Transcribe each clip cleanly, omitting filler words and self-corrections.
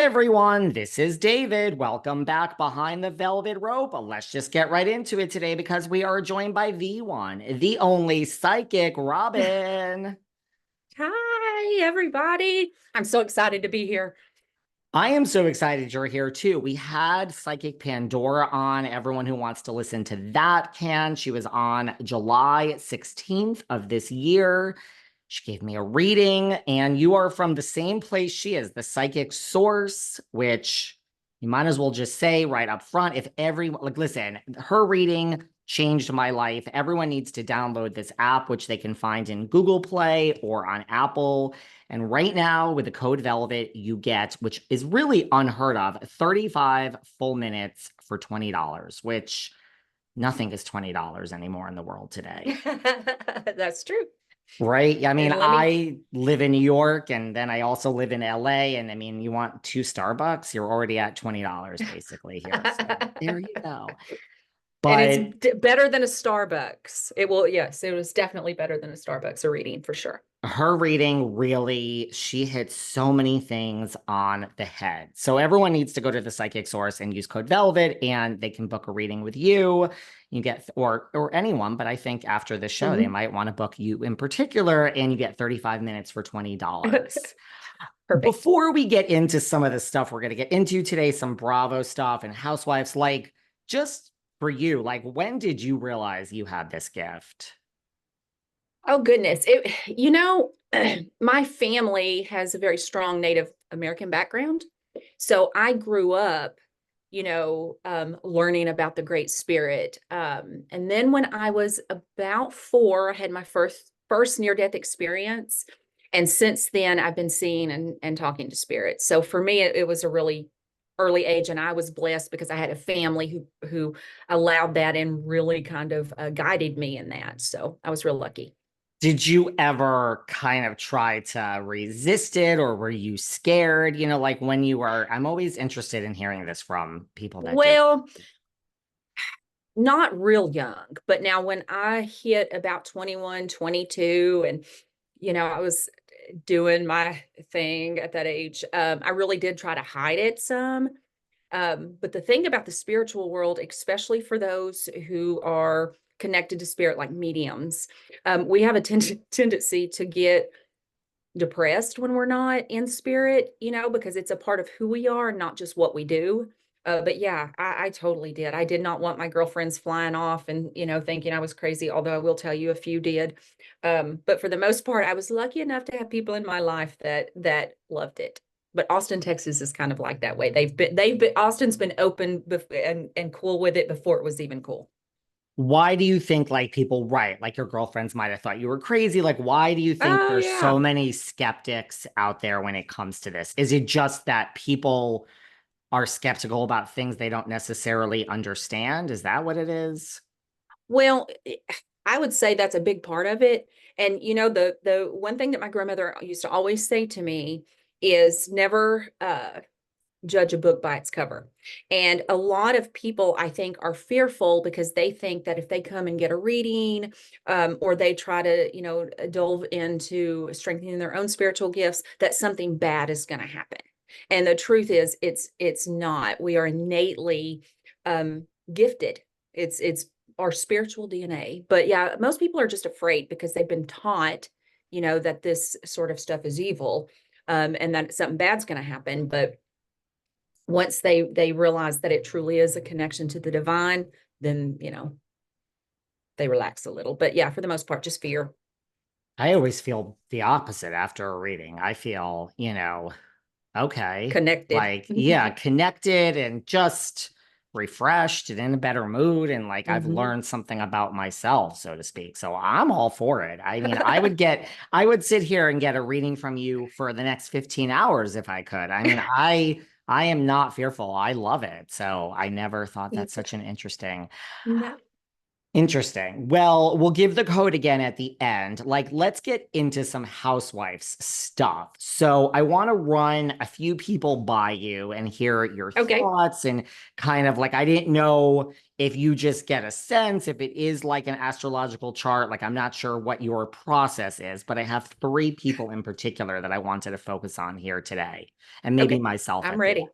Everyone, this is David. Welcome back behind the velvet rope. Let's just get right into it today because we are joined by the one, the only Psychic Robbin. Hi, everybody. I'm so excited to be here. I am so excited you're here too. We had Psychic Pandora on. Everyone who wants to listen to that can. She was on July 16th of this year. She gave me a reading, and you are from the same place she is, the Psychic Source, which you might as well just say right up front. If everyone, like, listen, her reading changed my life. Everyone needs to download this app, which they can find in Google Play or on Apple. And right now, with the code Velvet, you get, which is really unheard of, 35 full minutes for $20, which nothing is $20 anymore in the world today. That's true. Right. I mean, And I live in New York and then I also live in LA. And I mean, you want two Starbucks, you're already at $20 basically here. So there you go. and it's But better than a Starbucks. Yes, it was definitely better than a Starbucks, a reading for sure. her reading really, she hits so many things on the head. So everyone needs to go to the Psychic Source and use code Velvet, and they can book a reading with you. You get, or anyone, but I think after the show, they might want to book you in particular, and you get 35 minutes for $20. Perfect. Before we get into some of the stuff we're going to get into today, some Bravo stuff and Housewives, like, just for you, like, when did you realize you had this gift? Oh, goodness. My family has a very strong Native American background. So I grew up, learning about the Great Spirit. And then when I was about 4, I had my first near-death experience. And since then, I've been seeing and talking to spirits. So for me, it was a really early age, and I was blessed because I had a family who allowed that and really kind of guided me in that. So I was real lucky. Did you ever kind of try to resist it, or were you scared? You know, like when you were, I'm always interested in hearing this from people that do. Well, not real young, but now when I hit about 21, 22, and I was doing my thing at that age, I really did try to hide it some. But the thing about the spiritual world, especially for those who are connected to spirit, like mediums, we have a tendency to get depressed when we're not in spirit, because it's a part of who we are, not just what we do. But yeah, I totally did. I did not want my girlfriends flying off and, thinking I was crazy, although I will tell you a few did. But for the most part, I was lucky enough to have people in my life that loved it. But Austin, Texas is kind of like that way. Austin's been open and cool with it before it was even cool. Why do you think, like, people, right, like your girlfriends might have thought you were crazy? Like, why do you think Oh there's yeah. so many skeptics out there when it comes to this? Is it just that people are skeptical about things they don't necessarily understand? Is that what it is? Well, I would say that's a big part of it. And the one thing that my grandmother used to always say to me is never judge a book by its cover. And a lot of people, I think, are fearful because they think that if they come and get a reading, or they try to, delve into strengthening their own spiritual gifts, that something bad is going to happen. And the truth is, it's not. We are innately gifted. It's our spiritual DNA. But yeah, most people are just afraid because they've been taught, that this sort of stuff is evil, and that something bad's going to happen. But once they realize that it truly is a connection to the divine, then they relax a little. But yeah, for the most part, just fear. I always feel the opposite after a reading. I feel, okay, Connected. like, yeah, connected and just refreshed and in a better mood. And like, I've Hmm. learned something about myself, so to speak. So I'm all for it. I mean, I would sit here and get a reading from you for the next 15 hours if I could. I mean, I am not fearful. I love it. So I never thought that's such an interesting. No. Interesting. Well, we'll give the code again at the end. Like, let's get into some housewives stuff. So, I want to run a few people by you and hear your Okay. thoughts. And kind of like, I didn't know if you just get a sense, if it is like an astrological chart. Like, I'm not sure what your process is, but I have three people in particular that I wanted to focus on here today, and maybe Okay. myself I'm at the end. ready.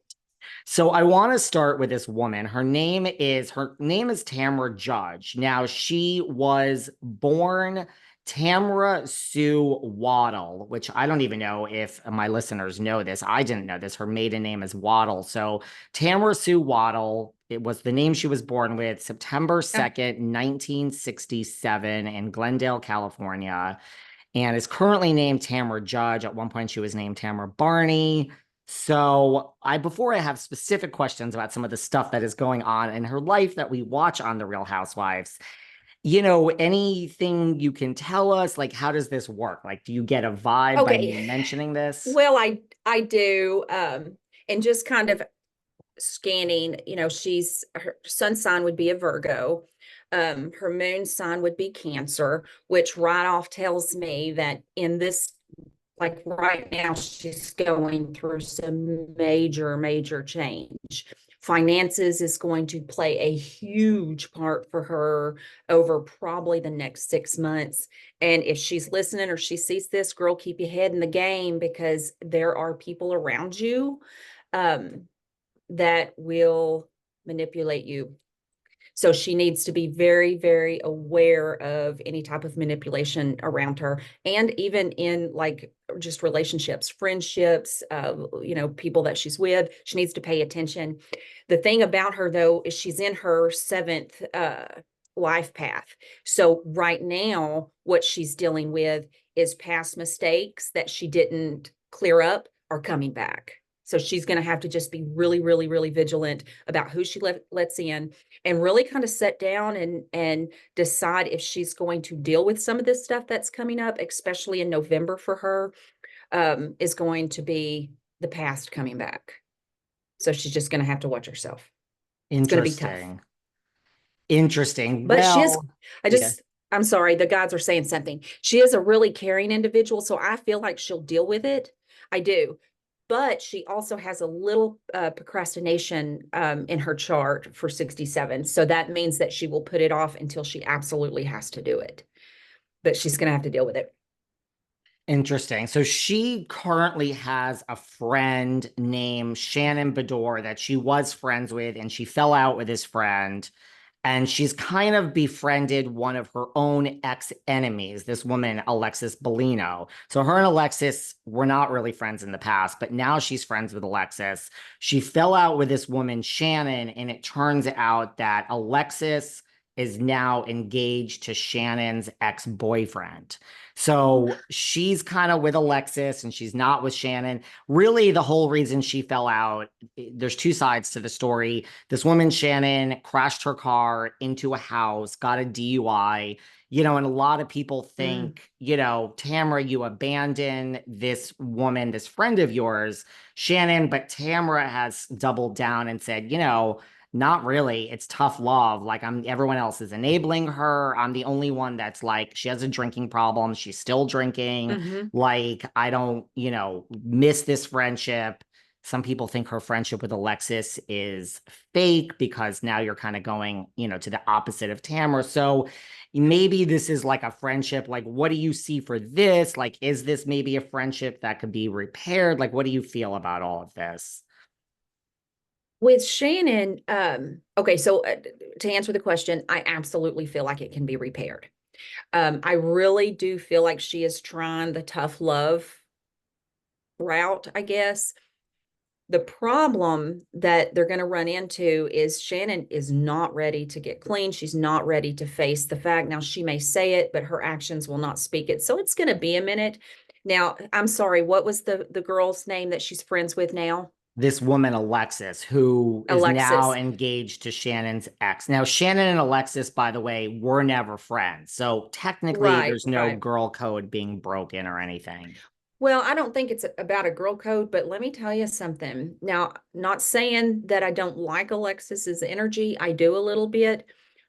So I want to start with this woman. Her name is Tamra Judge. Now she was born Tamra Sue Waddle, which I don't even know if my listeners know this. I didn't know this. Her maiden name is Waddle. So Tamra Sue Waddle, it was the name she was born with, September Oh, 2nd, 1967 in Glendale, California, and is currently named Tamra Judge. At one point, she was named Tamra Barney. So, before I have specific questions about some of the stuff that is going on in her life that we watch on The Real Housewives, anything you can tell us? Like, how does this work? Like, do you get a vibe by okay. me mentioning this? Well, I do, and just kind of scanning, she's her sun sign would be a Virgo. Her moon sign would be Cancer, which right off tells me that in this, like right now, she's going through some major, major change. Finances is going to play a huge part for her over probably the next 6 months. And if she's listening or she sees this, girl, keep your head in the game, because there are people around you um, that will manipulate you. So she needs to be very, very aware of any type of manipulation around her, and even in like just relationships, friendships, people that she's with. She needs to pay attention. The thing about her, though, is she's in her seventh life path. So right now, what she's dealing with is past mistakes that she didn't clear up are coming back. So she's going to have to just be really, really, really vigilant about who she lets in, and really kind of sit down and decide if she's going to deal with some of this stuff that's coming up, especially in November for her, is going to be the past coming back. So she's just going to have to watch herself. It's going to be tough. Interesting. Interesting. But she is, Well, yeah. I'm sorry, the gods are saying something. She is a really caring individual, so I feel like she'll deal with it. I do. But she also has a little procrastination in her chart for 67. So that means that she will put it off until she absolutely has to do it. But she's going to have to deal with it. Interesting. So she currently has a friend named Shannon Bedore that she was friends with, and she fell out with his friend. And she's kind of befriended one of her own ex enemies, this woman, Alexis Bellino. So her and Alexis were not really friends in the past, but now she's friends with Alexis. She fell out with this woman, Shannon, and it turns out that Alexis is now engaged to Shannon's ex boyfriend. So she's kind of with Alexis and she's not with Shannon. Really, the whole reason she fell out, there's two sides to the story. This woman, Shannon, crashed her car into a house, got a DUI, and a lot of people Mm. think, Tamra, you abandoned this woman, this friend of yours, Shannon, but Tamra has doubled down and said, not really. It's tough love. Like everyone else is enabling her. I'm the only one that's like, she has a drinking problem. She's still drinking. Mm-hmm. Like, I don't, miss this friendship. Some people think her friendship with Alexis is fake because now you're kind of going, to the opposite of Tamara. So maybe this is like a friendship. Like, what do you see for this? Like, is this maybe a friendship that could be repaired? Like, what do you feel about all of this? With Shannon, okay, so to answer the question, I absolutely feel like it can be repaired. I really do feel like she is trying the tough love route, I guess. The problem that they're going to run into is Shannon is not ready to get clean. She's not ready to face the fact. Now, she may say it, but her actions will not speak it. So it's going to be a minute. Now, I'm sorry, what was the girl's name that she's friends with now? This woman, Alexis, who is now Alexis. engaged to Shannon's ex. Now, Shannon and Alexis, by the way, were never friends. So technically, Right, there's no right. girl code being broken or anything. Well, I don't think it's about a girl code, but let me tell you something. Now, not saying that I don't like Alexis's energy. I do a little bit,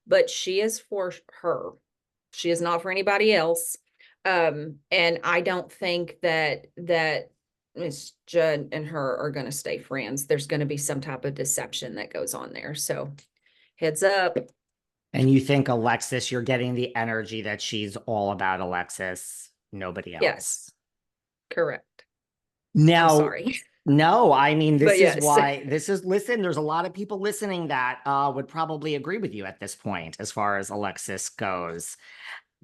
but she is for her. She is not for anybody else. And I don't think that Miss Judd and her are going to stay friends. There's going to be some type of deception that goes on there. So heads up. And you think Alexis, you're getting the energy that she's all about Alexis, nobody Yes, else. correct. I'm Now, sorry. no, I mean, But this is yes. why listen, there's a lot of people listening that would probably agree with you at this point as far as Alexis goes.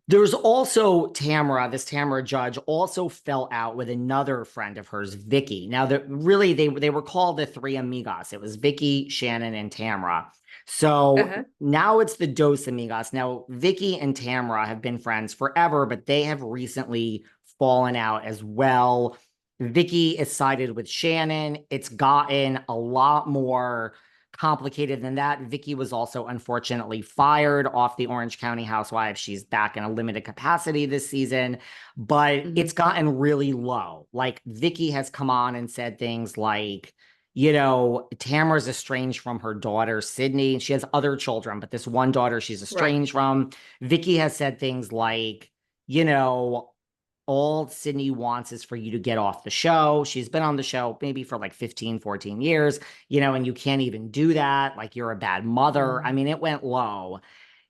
There's also Tamra, this Tamra Judge also fell out with another friend of hers, Vicki. Now, really, they were called the three amigos. It was Vicki, Shannon, and Tamra. So Uh-huh. now it's the dos amigos. Now, Vicki and Tamra have been friends forever, but they have recently fallen out as well. Vicki is sided with Shannon. It's gotten a lot more complicated than that. Vicki was also unfortunately fired off the Orange County Housewives. She's back in a limited capacity this season, but it's gotten really low. Like Vicki has come on and said things like, Tamra's estranged from her daughter, Sydney. She has other children, but this one daughter she's Right. estranged from. Vicki has said things like, you know, all Sydney wants is for you to get off the show. She's been on the show maybe for like 15, 14 years, and you can't even do that. Like you're a bad mother. I mean, it went low.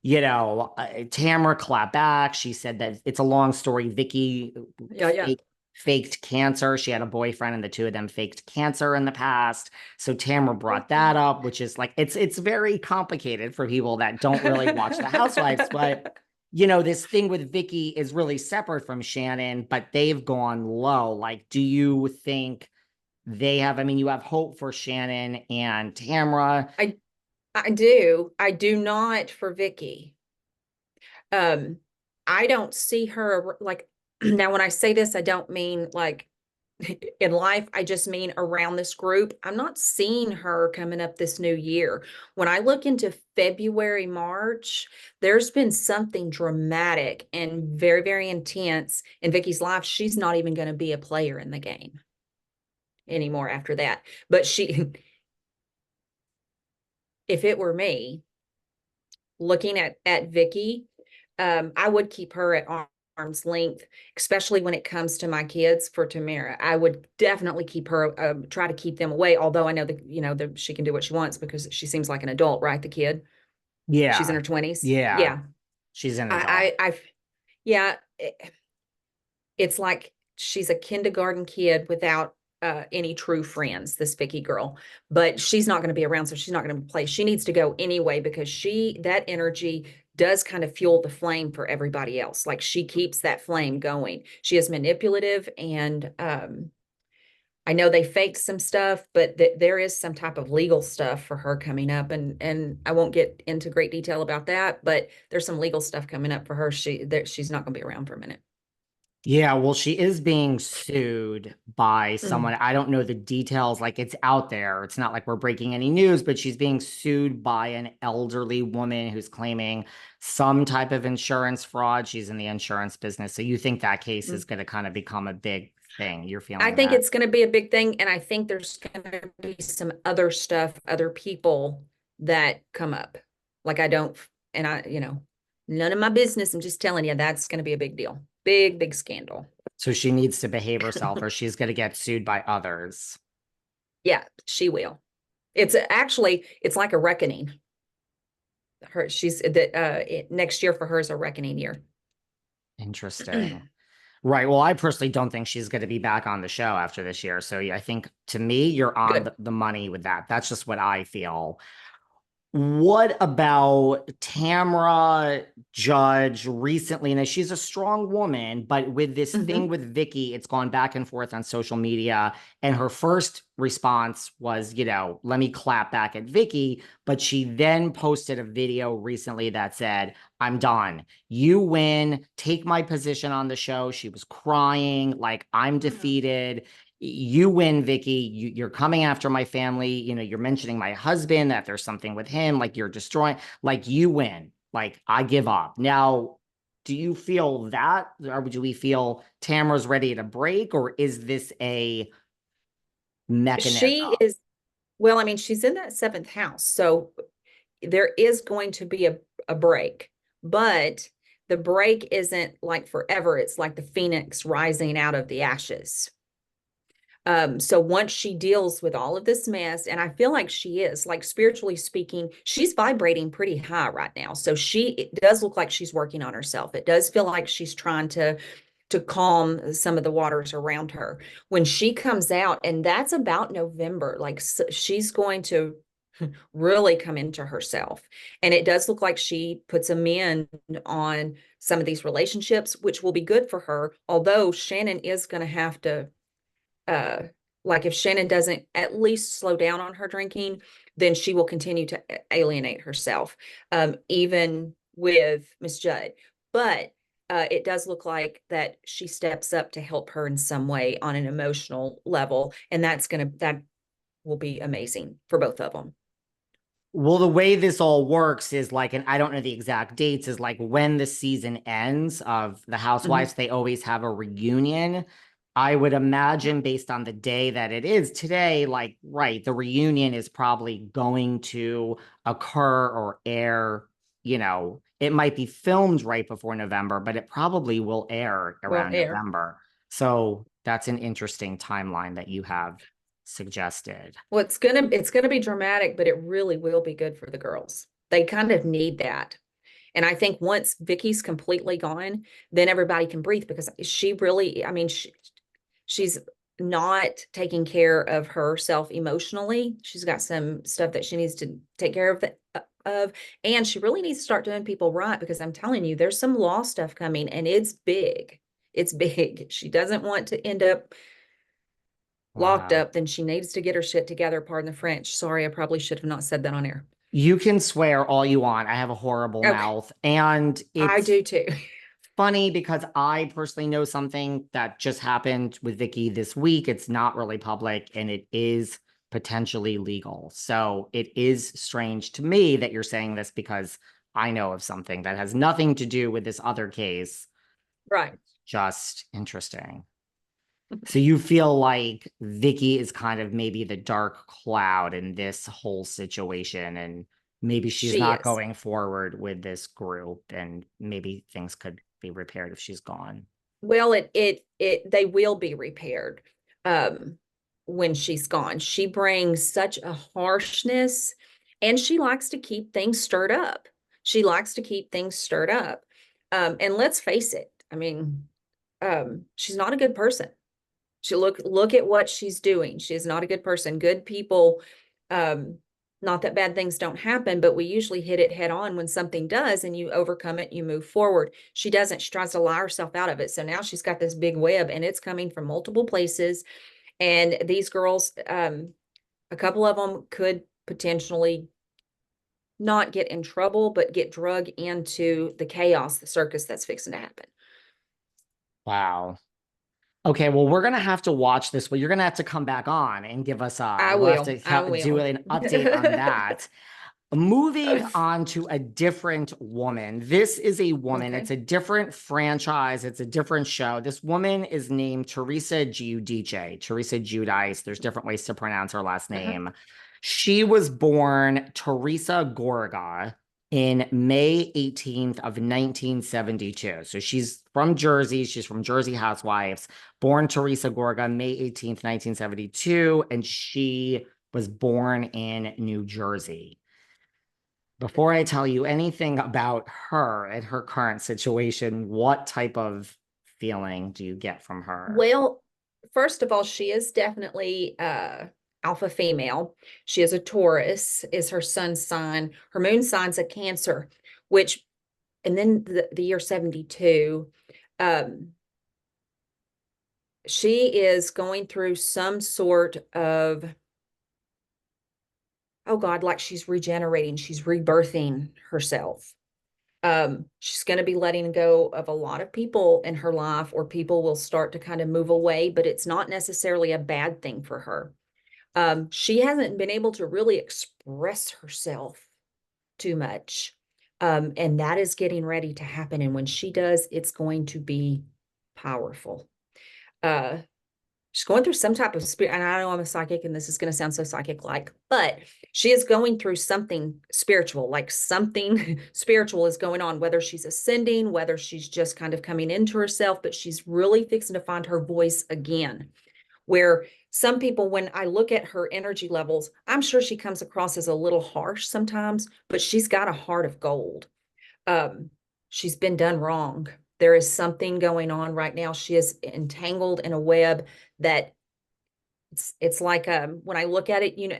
Tamra clapped back. She said that it's a long story. Vicki Yeah. faked cancer. She had a boyfriend and the two of them faked cancer in the past. So Tamra brought that up, which is like, it's very complicated for people that don't really watch the Housewives, but this thing with Vicki is really separate from Shannon, but they've gone low. Like, do you think you have hope for Shannon and Tamra? I do. I do not for Vicki. I don't see her like now when I say this, I don't mean like in life, I just mean around this group. I'm not seeing her coming up this new year. When I look into February, March, there's been something dramatic and very, very intense in Vicki's life. She's not even going to be a player in the game anymore after that. But if it were me, looking at Vicki, I would keep her at arm's length, especially when it comes to my kids for Tamara. I would definitely keep her, try to keep them away. Although I know that, she can do what she wants because she seems like an adult, right? The kid, she's in Yeah. her 20s. Yeah. Yeah. She's an adult. Yeah, it's like she's a kindergarten kid without any true friends, this Vicki girl, but she's not going to be around. So she's not going to play. She needs to go anyway, because that energy does kind of fuel the flame for everybody else. Like she keeps that flame going. She is manipulative. And I know they faked some stuff, but there is some type of legal stuff for her coming up. And I won't get into great detail about that, but there's some legal stuff coming up for her. She's not going to be around for a minute. Yeah, well, she is being sued by Mm. someone. I don't know the details. Like it's out there. It's not like we're breaking any news, but she's being sued by an elderly woman who's claiming some type of insurance fraud. She's in the insurance business. So you think that case is Mm. going to kind of become a big thing? You're I feeling think that? it's going to be a big thing. And I think there's going to be some other stuff, other people that come up. Like I don't, and none of my business. I'm just telling you, that's going to be a big deal. Big, big scandal. So she needs to behave herself or she's going to get sued by others. Yeah, she will. It's like a reckoning. She's that next year for her is a reckoning year. Interesting. Right. Well, I personally don't think she's going to be back on the show after this year. So yeah, I think to me, you're on Good. the money with that. That's just what I feel. What about Tamra Judge recently? Now, she's a strong woman, but with this thing Hmm. with Vicki, it's gone back and forth on social media. And her first response was, let me clap back at Vicki. But she then posted a video recently that said, I'm done. You win. Take my position on the show. She was crying, like, I'm defeated. You win, Vicki. You're coming after my family. You're mentioning my husband, that there's something with him, like you're destroying, like you win. Like I give up. Now, do you feel that, or do we feel Tamara's ready to break, or is this a mechanism? She is, well, I mean, she's in that seventh house. So there is going to be a break, but the break isn't like forever. It's like the phoenix rising out of the ashes. So once she deals with all of this mess, and I feel like she is, like, spiritually speaking, she's vibrating pretty high right now. So it does look like she's working on herself. It does feel like she's trying to calm some of the waters around her. When she comes out, and that's about November, like, she's going to really come into herself. And it does look like she puts a mend on some of these relationships, which will be good for her. Although Shannon is going to have to, like, if Shannon doesn't at least slow down on her drinking, then she will continue to alienate herself, even with Miss Judd. But it does look like that she steps up to help her in some way on an emotional level, and that will be amazing for both of them. Well, the way this all works is like, and I don't know the exact dates, is like when the season ends of the Housewives, Mhm. they always have a reunion. I would imagine, based on the day that it is today, like, right, the reunion is probably going to occur or air, it might be filmed right before November, but it probably will air Well, around air. November. So that's an interesting timeline that you have suggested. Well, it's gonna be dramatic, but it really will be good for the girls. They kind of need that. And I think once Vicky's completely gone, then everybody can breathe, because she really, I mean, she's not taking care of herself emotionally. She's got some stuff that she needs to take care of, and she really needs to start doing people right, because I'm telling you, there's some law stuff coming, and it's big. It's big. She doesn't want to end up locked Wow. up. Then she needs to get her shit together. Pardon the French. Sorry, I probably should have not said that on air. You can swear all you want. I have a horrible Okay, mouth. And I it's do too. funny because I personally know something that just happened with Vicky this week. It's not really public and it is potentially legal. So it is strange to me that you're saying this because I know of something that has nothing to do with this other case. Right. Just interesting. So you feel like Vicky is kind of maybe the dark cloud in this whole situation, and maybe she's She not is. going forward with this group, and maybe things could be repaired if she's gone. Well, they will be repaired um when she's gone. She brings such a harshness, and she likes to keep things stirred up. She likes to keep things stirred up. And let's face it, I mean, she's not a good person. Look at what she's doing. She is not a good person. Good people, um, not that bad things don't happen, but we usually hit it head on when something does, and you overcome it, you move forward. She doesn't. She tries to lie herself out of it. So now she's got this big web, and it's coming from multiple places. And these girls, a couple of them could potentially not get in trouble, but get drug into the chaos, the circus that's fixing to happen. Wow. Okay, well, we're gonna have to watch this. Well, you're gonna have to come back on and give us I we'll have will. to I do will. an update on that. Moving on to a different woman. This is a woman. Okay. It's a different franchise. It's a different show. This woman is named Teresa Giudice. Teresa Giudice. There's different ways to pronounce her last Uh-huh. name. She was born Teresa Gorga in May 18th of 1972. So she's from Jersey. She's from Jersey Housewives. Born Teresa Gorga, May 18th, 1972. And she was born in New Jersey. Before I tell you anything about her and her current situation, what type of feeling do you get from her? Well, first of all, she is definitely alpha female. She is a Taurus, is her sun sign. Her moon sign's a Cancer, which, and then the year 72, um, she is going through some sort of, oh God, like she's regenerating, she's rebirthing herself. She's going to be letting go of a lot of people in her life, or people will start to kind of move away, but it's not necessarily a bad thing for her. She hasn't been able to really express herself too much. And that is getting ready to happen. And when she does, it's going to be powerful. Uh, She's going through some type of spirit, and I know I'm a psychic, and this is going to sound so psychic-like, but she is going through something spiritual, like something spiritual is going on, whether she's ascending, whether she's just kind of coming into herself, but she's really fixing to find her voice again. Where some people, when I look at her energy levels, I'm sure she comes across as a little harsh sometimes, but she's got a heart of gold. She's been done wrong. There is something going on right now. She is entangled in a web that it's like when I look at it, you know,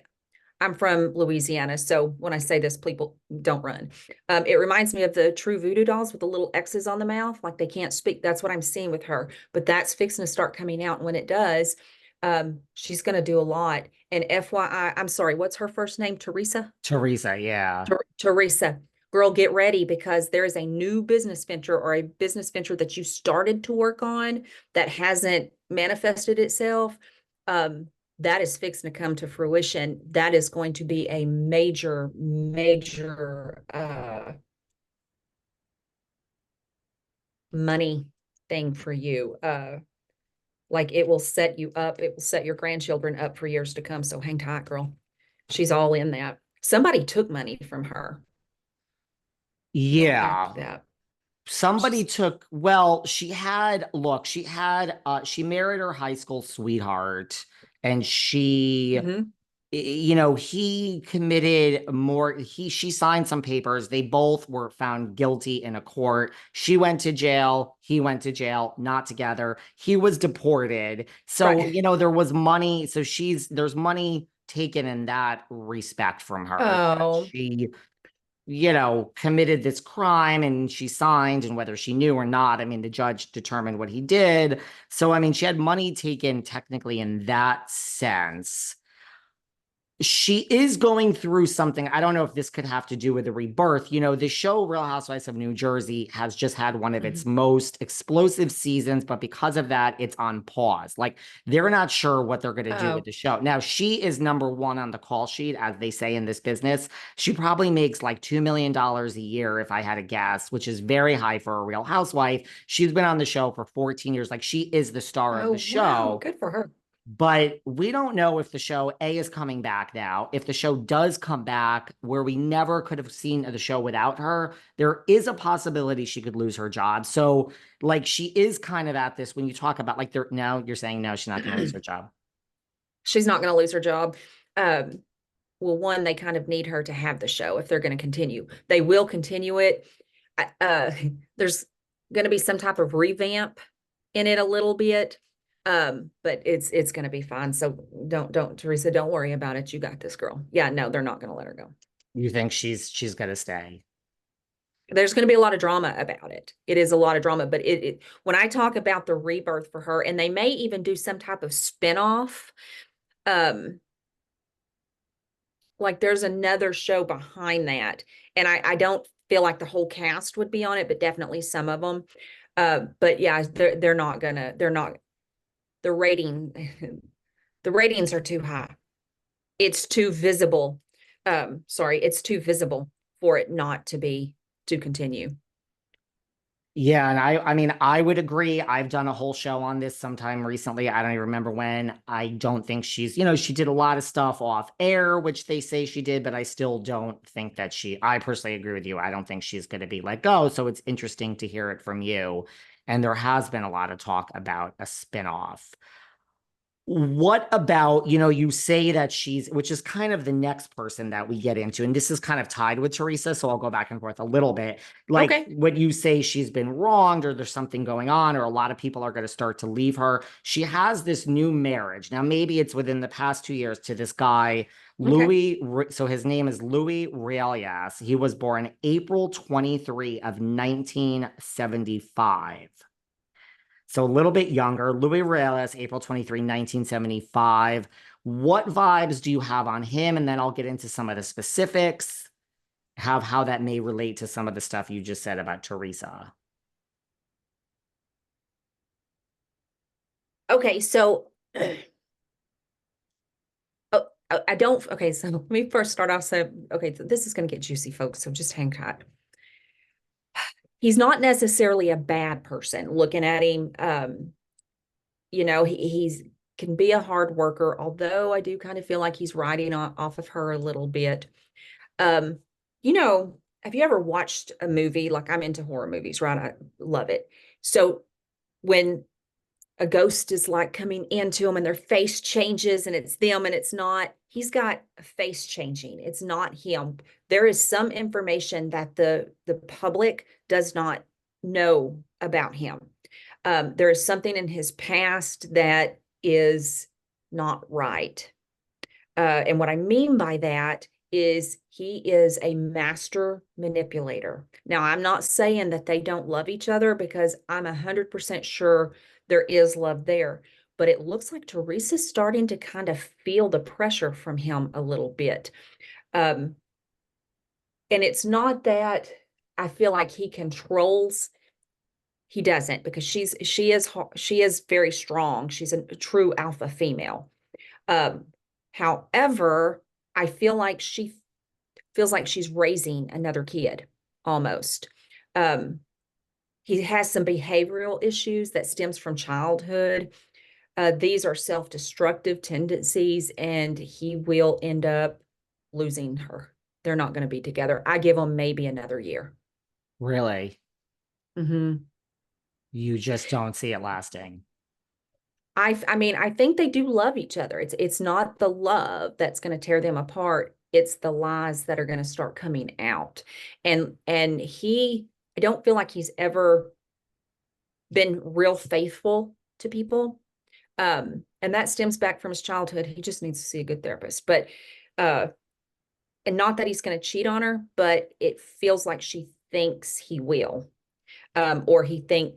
I'm from Louisiana, so when I say this, people don't run. It reminds me of the true voodoo dolls with the little X's on the mouth, like they can't speak. That's what I'm seeing with her, but that's fixing to start coming out. And when it does, she's going to do a lot. And FYI, I'm sorry, what's her first name? Teresa? Teresa, yeah. Teresa, girl, get ready, because there is a new business venture, or a business venture that you started to work on that hasn't manifested itself. That is fixing to come to fruition. That is going to be a major, major money thing for you. Like it will set you up, it will set your grandchildren up for years to come. So hang tight, girl. She's all in that. Somebody took money from her. Yeah. That. Somebody took, well, she married her high school sweetheart, and Mm-hmm. he committed more, she signed some papers. They both were found guilty in a court. She went to jail, he went to jail, not together. He was deported. So, Right. there was money. So there's money taken in that respect from her. Oh, She committed this crime, and she signed, and whether she knew or not, I mean, the judge determined what he did. So, I mean, she had money taken technically in that sense. She is going through something. I don't know if this could have to do with the rebirth. The show Real Housewives of New Jersey has just had one of its mhm. most explosive seasons, but because of that, it's on pause. Like, they're not sure what they're going to do with Oh, the show. Now, she is number one on the call sheet, as they say in this business. She probably makes like $2 million a year, if I had a guess, which is very high for a Real Housewife. She's been on the show for 14 years. Like, she is the star of oh, the wow. show. Good for her. But we don't know if the show is coming back now. If the show does come back, where we never could have seen the show without her, there is a possibility she could lose her job. So, like, she is kind of at this when you talk about, like, now you're saying no, she's not going to lose her job. She's not going to lose her job. Um, well, one, they kind of need her to have the show if they're going to continue. They will continue it. Uh, there's going to be some type of revamp in it a little bit, but it's going to be fine. So don't Teresa, don't worry about it. You got this, girl. Yeah, no, they're not going to let her go. You think she's going to stay? There's going to be a lot of drama about it. It is a lot of drama, but when I talk about the rebirth for her, and they may even do some type of spinoff, um, like there's another show behind that, and I don't feel like the whole cast would be on it, but definitely some of them. But yeah, they're not gonna, they're not, the rating the ratings are too high. It's too visible. Sorry, it's too visible for it not to be, to continue. Yeah, and I mean, I would agree. I've done a whole show on this sometime recently. I don't even remember when. I don't think she did a lot of stuff off air, which they say she did, but I still don't think that I personally agree with you. I don't think she's going to be let go. So it's interesting to hear it from you. And there has been a lot of talk about a spinoff. What about, you say that which is kind of the next person that we get into, and this is kind of tied with Teresa, so I'll go back and forth a little bit. Like, Okay. when you say she's been wronged, or there's something going on, or a lot of people are going to start to leave her, she has this new marriage. Now, maybe it's within the past 2 years, to this guy, Okay. Louie. So his name is Louie Realias. He was born April 23 of 1975. So a little bit younger. Louis Reales, April 23, 1975. What vibes do you have on him? And then I'll get into some of the specifics, how that may relate to some of the stuff you just said about Teresa. Okay. So, oh, I don't. Okay. So let me first start off. So, okay, so this is going to get juicy, folks. So just hang tight. He's not necessarily a bad person. Looking at him, he's can be a hard worker, although I do kind of feel like he's riding off of her a little bit. Um, you know, have you ever watched a movie? Like, I'm into horror movies, right? I love it. So when a ghost is like coming into them and their face changes and it's them and it's not, he's got a face changing. It's not him. There is some information that the public does not know about him. There is something in his past that is not right. And what I mean by that is he is a master manipulator. Now, I'm not saying that they don't love each other, because I'm 100% sure there is love there. But it looks like Teresa's starting to kind of feel the pressure from him a little bit. And it's not that I feel like he controls. He doesn't, because she is very strong. She's a true alpha female. Um, However, I feel like she feels like she's raising another kid almost. Um, he has some behavioral issues that stems from childhood. These are self-destructive tendencies, and he will end up losing her. They're not going to be together. I give them maybe another year. Really? Mm-hmm. You just don't see it lasting. I mean, I think they do love each other. It's not the love that's going to tear them apart. It's the lies that are going to start coming out. And I don't feel like he's ever been real faithful to people. And that stems back from his childhood. He just needs to see a good therapist. But uh, and not that he's going to cheat on her, but it feels like she thinks he will. Or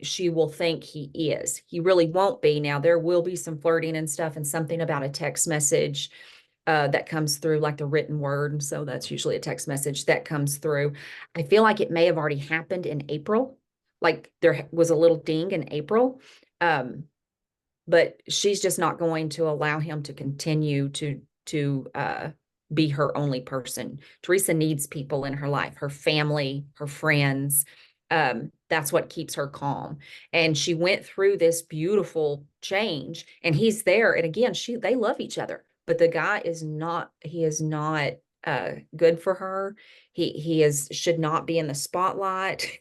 she will think he is. He really won't be. Now, there will be some flirting and stuff, and something about a text message that comes through, like the written word. And so that's usually a text message that comes through. I feel like it may have already happened in April. Like there was a little ding in April. But she's just not going to allow him to continue to be her only person. Teresa needs people in her life, her family, her friends. That's what keeps her calm. And she went through this beautiful change, and he's there. And again, they love each other, but the guy he is not good for her. Should not be in the spotlight.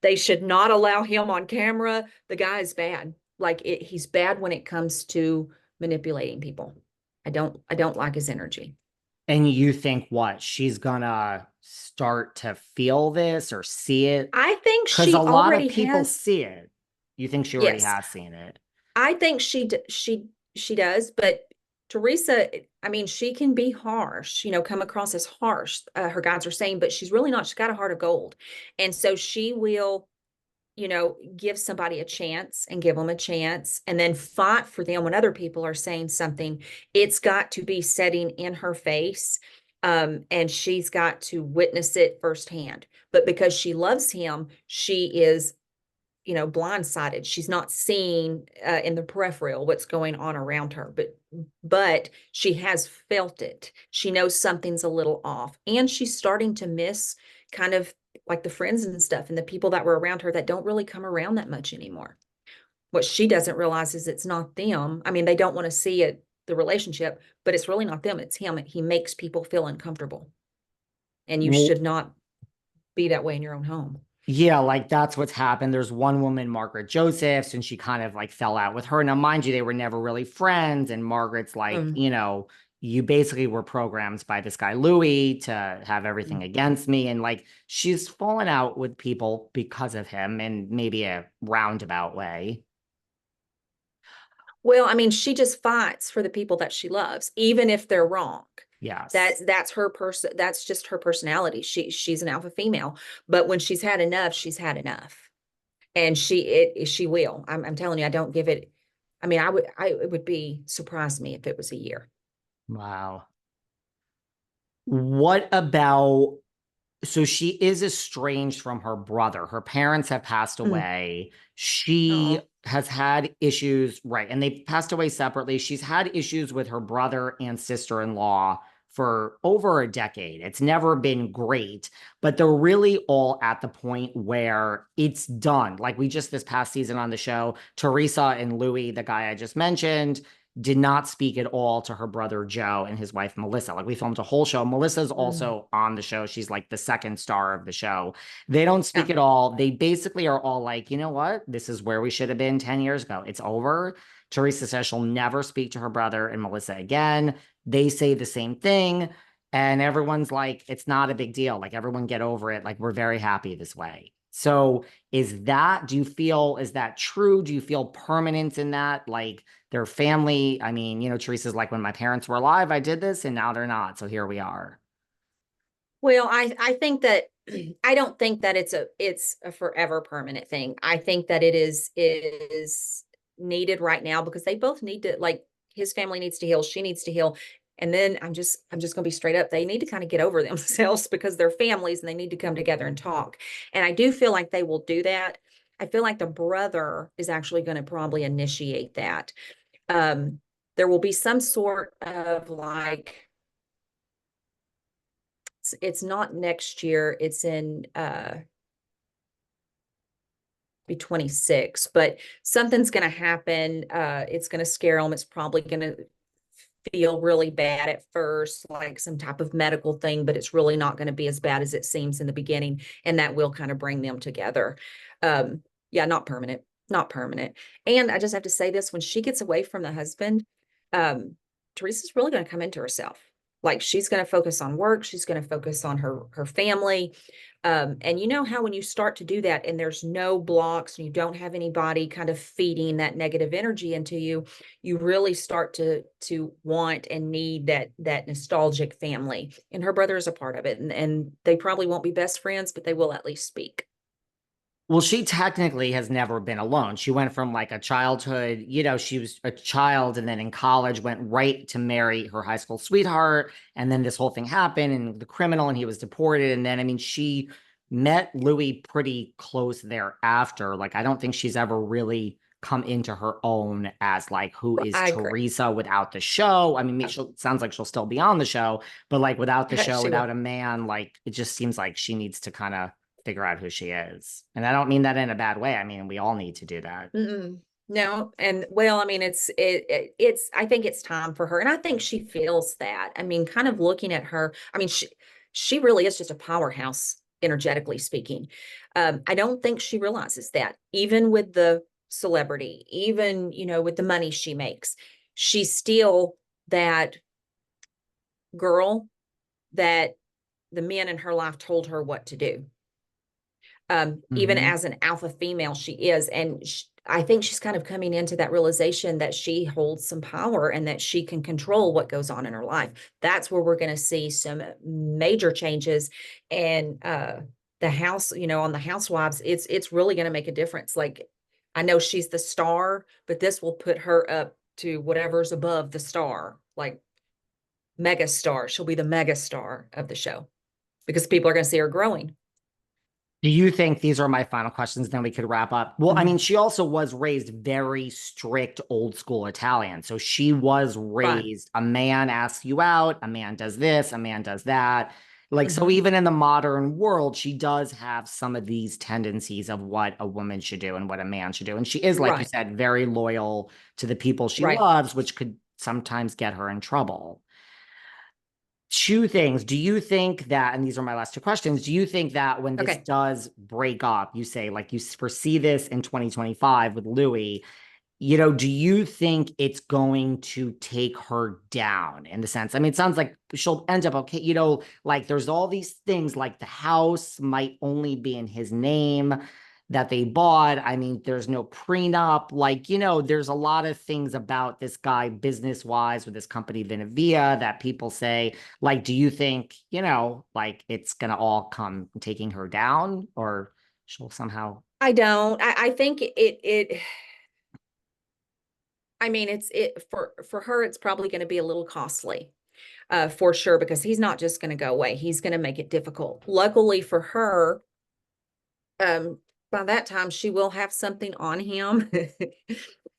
They should not allow him on camera. The guy is bad. He's bad when it comes to manipulating people. I don't like his energy. And you think what? She's gonna start to feel this or see it? I think Because a she lot of already people has. see it. You think she already Yes, has seen it? I think she does, but Teresa, I mean, she can be harsh, come across as harsh. Her guides are saying, but she's really not. She's got a heart of gold, and so she will, give somebody a chance and give them a chance, and then fight for them when other people are saying something. It's got to be setting in her face, and she's got to witness it firsthand. But because she loves him, she is blindsided. She's not seeing in the peripheral what's going on around her, but she has felt it. She knows something's a little off, and she's starting to miss kind of like the friends and stuff and the people that were around her that don't really come around that much anymore. What she doesn't realize is it's not them. I mean, they don't want to see it, the relationship, but it's really not them, it's him. He makes people feel uncomfortable, and you Well, should not be that way in your own home. yeah, like that's what's happened. There's one woman, Margaret Josephs, and she kind of like fell out with her. Now, mind you, they were never really friends. And Margaret's like, Mm. you basically were programmed by this guy, Louie, to have everything against me. And like she's fallen out with people because of him in maybe a roundabout way. Well, I mean, she just fights for the people that she loves, even if they're wrong. Yes. That's her person. That's just her personality. She's an alpha female, but when she's had enough, she's had enough, and she will. I'm telling you, I don't give it. I mean, it would be surprise me if it was a year. Wow. What about so she is estranged from her brother. Her parents have passed Mm. away. She Oh, has had issues, right? And they passed away separately. She's had issues with her brother and sister-in-law for over a decade. It's never been great, but they're really all at the point where it's done. Like we just this past season on the show, Teresa and Louie, the guy I just mentioned, did not speak at all to her brother Joe and his wife Melissa. Like we filmed a whole show. Melissa's also on the show. She's like the second star of the show. They don't speak Yeah. at all. They basically are all like, you know what? This is where we should have been 10 years ago. It's over. Teresa says she'll never speak to her brother and Melissa again. They say the same thing. And everyone's like, it's not a big deal. Like, everyone get over it. Like, we're very happy this way. So, do you feel, is that true? Do you feel permanence in that? Like, their family, I mean, Teresa's like, when my parents were alive, I did this and now they're not. So here we are. Well, I think that I don't think that it's a forever permanent thing. I think that it is needed right now because they both need to, like, his family needs to heal, she needs to heal. And then I'm just gonna be straight up. They need to kind of get over themselves because they're families and they need to come together and talk. And I do feel like they will do that. I feel like the brother is actually going to probably initiate that. Um, there will be some sort of like it's not next year, it's in be 26, but something's going to happen. It's going to scare them. It's probably going to feel really bad at first, like some type of medical thing, but it's really not going to be as bad as it seems in the beginning. And that will kind of bring them together. Yeah, not permanent, not permanent. And I just have to say this, when she gets away from the husband, Teresa's really going to come into herself. Like, she's going to focus on work. She's going to focus on her family. And you know how when you start to do that and there's no blocks and you don't have anybody kind of feeding that negative energy into you, you really start to want and need that nostalgic family. And her brother is a part of it. And they probably won't be best friends, but they will at least speak. Well, she technically has never been alone. She went from like a childhood, she was a child and then in college went right to marry her high school sweetheart. And then this whole thing happened and the criminal and he was deported. And then, I mean, she met Louie pretty close thereafter. Like, I don't think she's ever really come into her own as like, who is I agree. Teresa without the show? I mean, sounds like she'll still be on the show, but like without the show, She will. without a man, like it just seems like she needs to kind of figure out who she is. And I don't mean that in a bad way. I mean, we all need to do that. No, and well, I mean, it's I think it's time for her, and I think she feels that. I mean, kind of looking at her, I mean, she really is just a powerhouse, energetically speaking. I don't think she realizes that, even with the celebrity, even with the money she makes, she's still that girl that the men in her life told her what to do. Even Mm-hmm. as an alpha female, she is. And I think she's kind of coming into that realization that she holds some power and that she can control what goes on in her life. That's where we're going to see some major changes. And the house, on the Housewives, it's really going to make a difference. Like, I know she's the star, but this will put her up to whatever's above the star, like mega star. She'll be the mega star of the show because people are going to see her growing. Do you think these are my final questions? Then we could wrap up. Well, I mean, she also was raised very strict old school Italian. So she was Right. raised a man asks you out, a man does this, a man does that. Like, so Mhm. even in the modern world, she does have some of these tendencies of what a woman should do and what a man should do. And she is, like you Right. said, very loyal to the people she Right. loves, which could sometimes get her in trouble. Two things. Do you think that, and these are my last two questions, do you think that when this Okay. does break up, you say like you foresee this in 2025 with Louie, do you think it's going to take her down in the sense? I mean, it sounds like she'll end up okay, like there's all these things like the house might only be in his name that they bought. I mean, there's no prenup. Like, there's a lot of things about this guy business wise with this company Vinavia that people say, like, do you think, like it's going to all come taking her down or she'll somehow. I don't. I think I mean, it for her, it's probably going to be a little costly, for sure, because he's not just going to go away. He's going to make it difficult. Luckily for her, by that time she will have something on him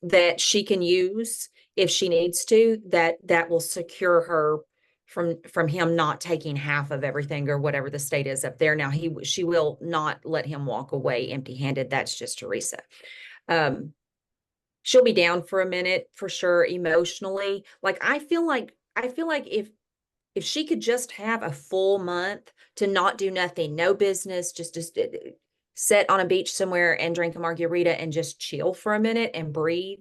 that she can use if she needs to, that will secure her from him not taking half of everything or whatever the state is up there. Now she will not let him walk away empty handed. That's just Teresa. Um, she'll be down for a minute for sure emotionally. Like I feel like if she could just have a full month to not do nothing, no business, just sit on a beach somewhere and drink a margarita and just chill for a minute and breathe.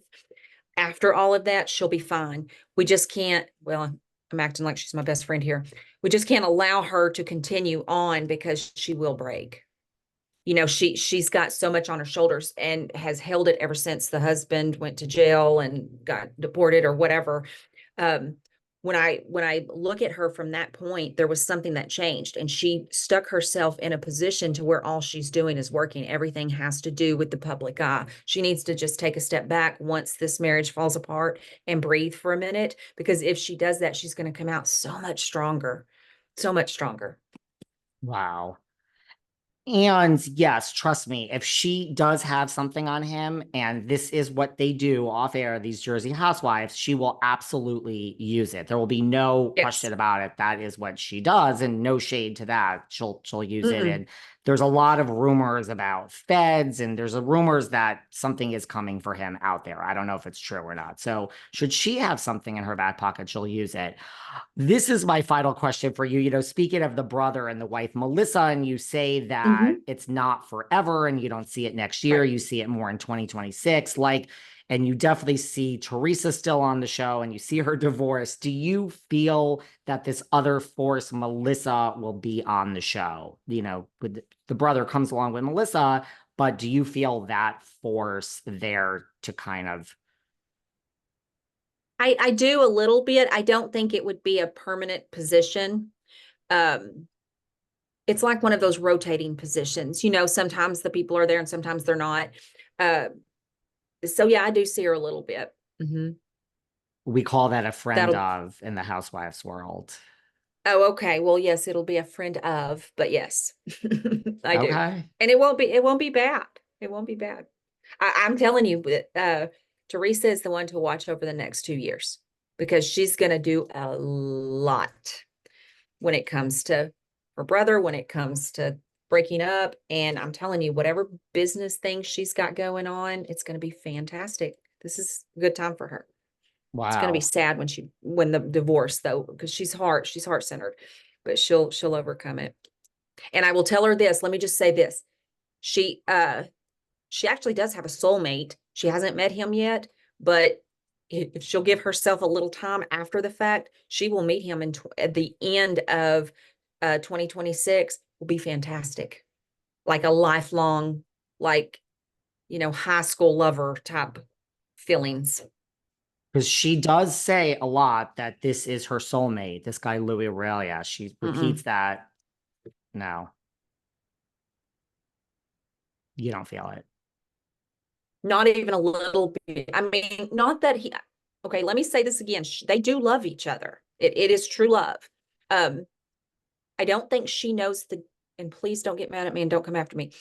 After all of that, she'll be fine. We just can't, well, I'm acting like she's my best friend here. We just can't allow her to continue on because she will break. You know, she's got so much on her shoulders and has held it ever since the husband went to jail and got deported or whatever. Um, when I look at her from that point, there was something that changed, and she stuck herself in a position to where all she's doing is working. Everything has to do with the public eye. She needs to just take a step back once this marriage falls apart and breathe for a minute, because if she does that, she's going to come out so much stronger, so much stronger. Wow. And yes, trust me, if she does have something on him, and this is what they do off air, these Jersey housewives, she will absolutely use it. There will be no Yes. question about it. That is what she does, and no shade to that. She'll use it. Mm-mm. And there's a lot of rumors about feds, and there's a rumors that something is coming for him out there. I don't know if it's true or not. So should she have something in her back pocket, she'll use it. This is my final question for you. You know, speaking of the brother and the wife, Melissa, and you say that Mm-hmm. it's not forever and you don't see it next year. Right. You see it more in 2026. Like, and you definitely see Teresa still on the show and you see her divorce. Do you feel that this other force, Melissa, will be on the show? You know, with the brother comes along with Melissa, but do you feel that force there to kind of I do a little bit. I don't think it would be a permanent position. Um, it's like one of those rotating positions. You know, sometimes the people are there and sometimes they're not. Uh, so yeah, I do see her a little bit. Mm-hmm. we call that a friend That'll. of in the housewives world? Oh, okay. Well, yes, it'll be a friend of, but yes, I do, Okay. and it won't be bad. It won't be bad. I'm telling you, Teresa is the one to watch over the next 2 years, because she's going to do a lot when it comes to her brother, when it comes to breaking up. And I'm telling you, whatever business thing she's got going on, it's going to be fantastic. This is a good time for her. It's going to be Wow. sad when the divorce though, because she's heart centered, but she'll overcome it. And I will tell her this. Let me just say this. She, she actually does have a soulmate. She hasn't met him yet, but if she'll give herself a little time after the fact, she will meet him at the end of 2026. Will be fantastic. Like a lifelong, like, high school lover type feelings. Because she does say a lot that this is her soulmate, this guy Louis Aurelia. She repeats Mm-mm. that. No, you don't feel it. Not even a little bit. I mean, not that okay, let me say this again. They do love each other. It is true love. Um, I don't think she knows and please don't get mad at me and don't come after me.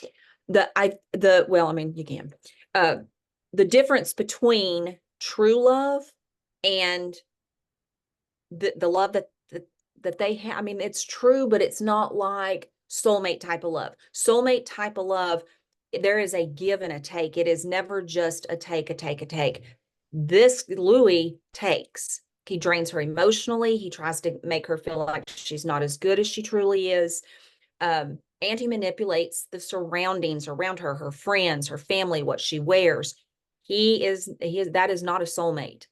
Well, I mean, you can. Uh, the difference between true love and the love that they have. I mean, it's true, but it's not like soulmate type of love. Soulmate type of love, there is a give and a take. It is never just a take, a take, a take. This Louis takes. He drains her emotionally. He tries to make her feel like she's not as good as she truly is. And he manipulates the surroundings around her, her friends, her family, what she wears. That is not a soulmate.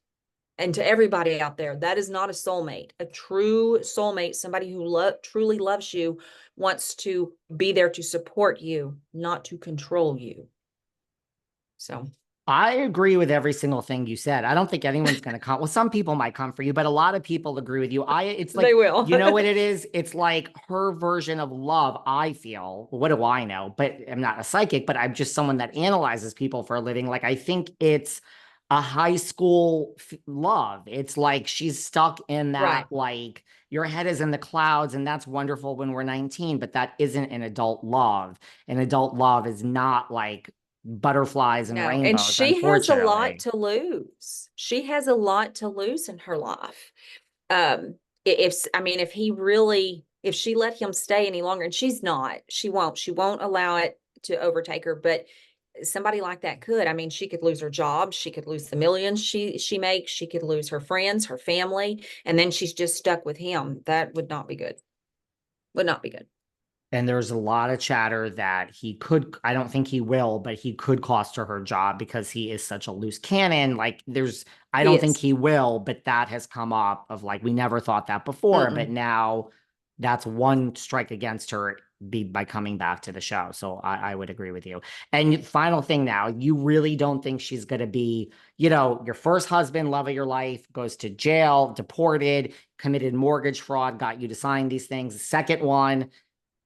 And to everybody out there, that is not a soulmate. A true soulmate, somebody who truly loves you, wants to be there to support you, not to control you. So I agree with every single thing you said. I don't think anyone's going to come. Well, some people might come for you, but a lot of people agree with you. It's they like, will. you know what it is? It's like her version of love, I feel. What do I know? But I'm not a psychic, but I'm just someone that analyzes people for a living. Like, I think it's a high school love. It's like she's stuck in that, Right. like, your head is in the clouds, and that's wonderful when we're 19, but that isn't an adult love. An adult love is not like butterflies and No. And rainbows, she has a lot unfortunately. to lose. She has a lot to lose in her life. If he really, if she let him stay any longer, and she won't allow it to overtake her, but somebody like that could. I mean, she could lose her job, she could lose the millions she makes, she could lose her friends, her family, and then she's just stuck with him. That would not be good. Would not be good. And there's a lot of chatter that he could, I don't think he will, but he could cost her job because he is such a loose cannon. Like I He don't think is. he will, but that has come up of like, we never thought that before, but Mm-mm. now that's one strike against her by coming back to the show. So I would agree with you. And final thing now, you really don't think she's going to be, your first husband, love of your life, goes to jail, deported, committed mortgage fraud, got you to sign these things. The second one,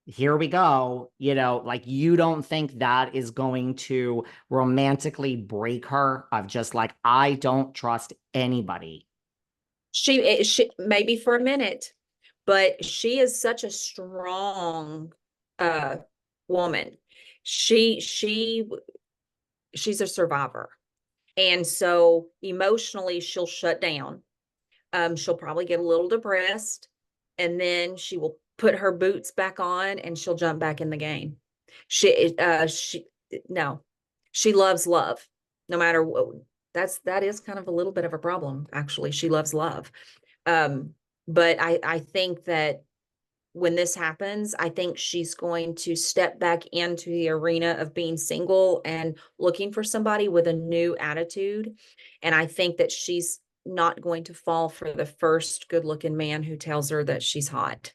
here we go, like you don't think that is going to romantically break her of just like, I don't trust anybody. She maybe for a minute, but she is such a strong uh woman. She's a survivor. And so emotionally she'll shut down. She'll probably get a little depressed, and then she will put her boots back on and she'll jump back in the game. She no, she loves love, no matter what. That is kind of a little bit of a problem, actually. She loves love. Um, but I think that when this happens, I think she's going to step back into the arena of being single and looking for somebody with a new attitude. And I think that she's not going to fall for the first good looking man who tells her that she's hot.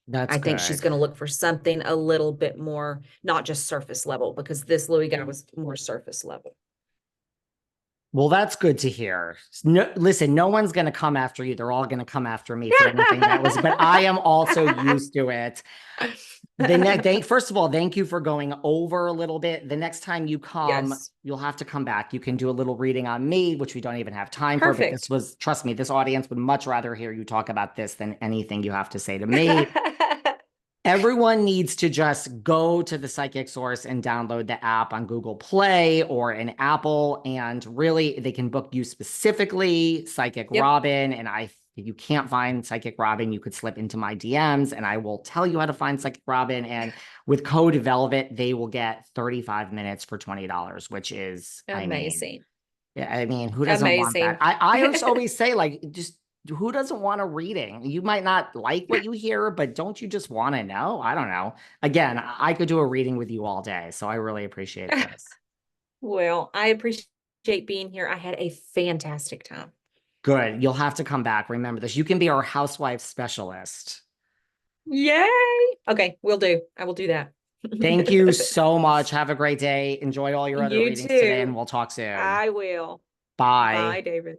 That's I think she's good. going to look for something a little bit more, not just surface level, because this Louis guy was more surface level. Well, that's good to hear. No, listen, no one's going to come after you. They're all going to come after me for anything that was, but I am also used to it. First of all, thank you for going over a little bit. The next time you come, Yes. you'll have to come back. You can do a little reading on me, which we don't even have time for, but Perfect. trust me, this audience would much rather hear you talk about this than anything you have to say to me. Everyone needs to just go to the Psychic Source and download the app on Google Play or in Apple. And really, they can book you specifically, Psychic Yep. Robbin. And if you can't find Psychic Robbin, you could slip into my DMs and I will tell you how to find Psychic Robbin. And with code Velvet, they will get 35 minutes for $20, which is, Amazing. who doesn't want that? Amazing. I always say, like, just who doesn't want a reading? You might not like what you hear, but don't you just want to know? I don't know. Again, I could do a reading with you all day. So I really appreciate this. Well, I appreciate being here. I had a fantastic time. Good. You'll have to come back. Remember this. You can be our housewife specialist. Yay. Okay, will do. I will do that. Thank you so much. Have a great day. Enjoy all your other You readings today, and too. we'll talk soon. I will. Bye. Bye, David.